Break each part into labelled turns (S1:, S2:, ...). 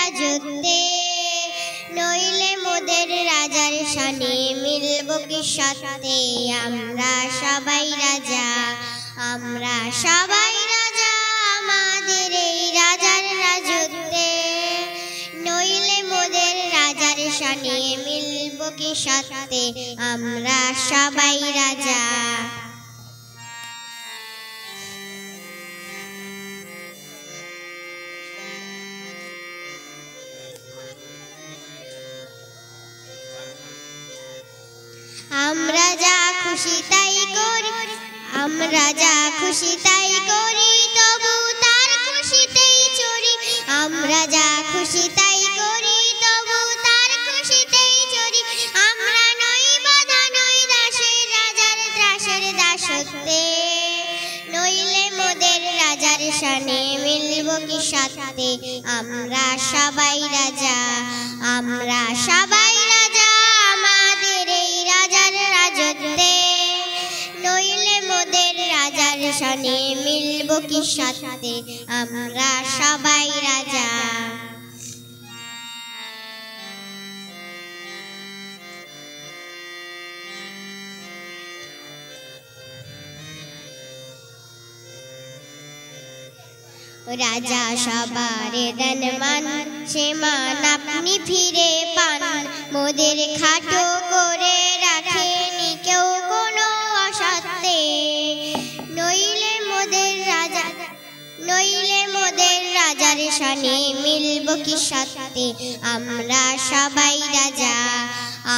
S1: রাজত্বে, নইলে মোদের রাজার শানে মিলব কি সাথে। আমরা সবাই রাজা, আমরা সবাই রাজা আমাদের এই রাজার রাজত্বে, নইলে মোদের রাজার শানে মিলব কি সাথে। আমরা সবাই রাজা। আমরা যা খুশি তাই করি, আমরা যা খুশি তাই করি, তবু তার খুশিতেই চড়ি। আমরা যা খুশি তাই করি, তবু তার খুশিতেই চড়ি। আমরা নই বাধা নই দাসের, রাজার ত্রাসের দাসত্বে, নইলে মোদের রাজার শানে মিলব কি সাথে। আমরা সবাই রাজা, আমরা সবাই রাজা আমাদের এই রাজার রাজত্বে, নইলে মোদের রাজার শানে মিলব কি সাথে। আমরা সবাই রাজা। রাজা সবার দেন মান, সে মান আপনি ফিরে পান। মোদের খাটো করে রাখেনি কেউ কোনো অসত্যে, নইলে মোদের রাজা, নইলে মোদের রাজার শানে মিলব কি সাথে। আমরা সবাই রাজা,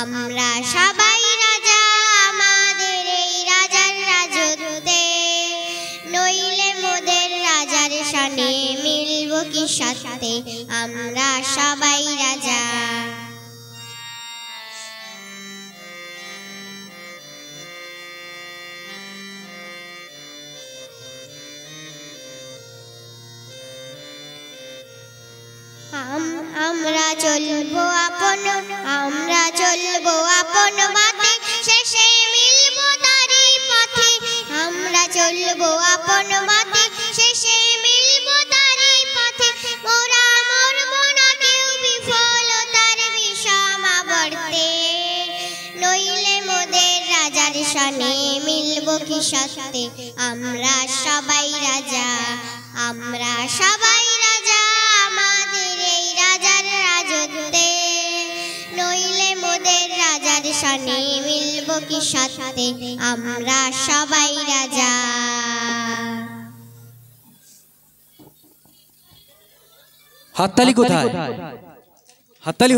S1: আমরা সবাই রাজা আমাদের এই রাজার রাজত্বে, নইলে মোদের রাজার শানে মিলব কি সাথে। আমরা সবাই রাজা। আমরা চলবো আপন, আমরা চলবো আপন মাতে, শেষে মিলবো তারই পথে। আমরা চলবো আপন মাতে, শেষে মিলবো তারই পথে। মোরা মরবো না কেউ বিফলতার বিষম আবর্তে, নইলে মোদের রাজার শানে মিলব কি সাথে। আমরা সবাই রাজা, আমরা সবাই রাজা আমাদের এই রাজার রাজত্বে, নইলে মোদের রাজার শানে মিলব কি সাথে। আমরা সবাই রাজা।
S2: হাততালি কোথায়? হাততালি।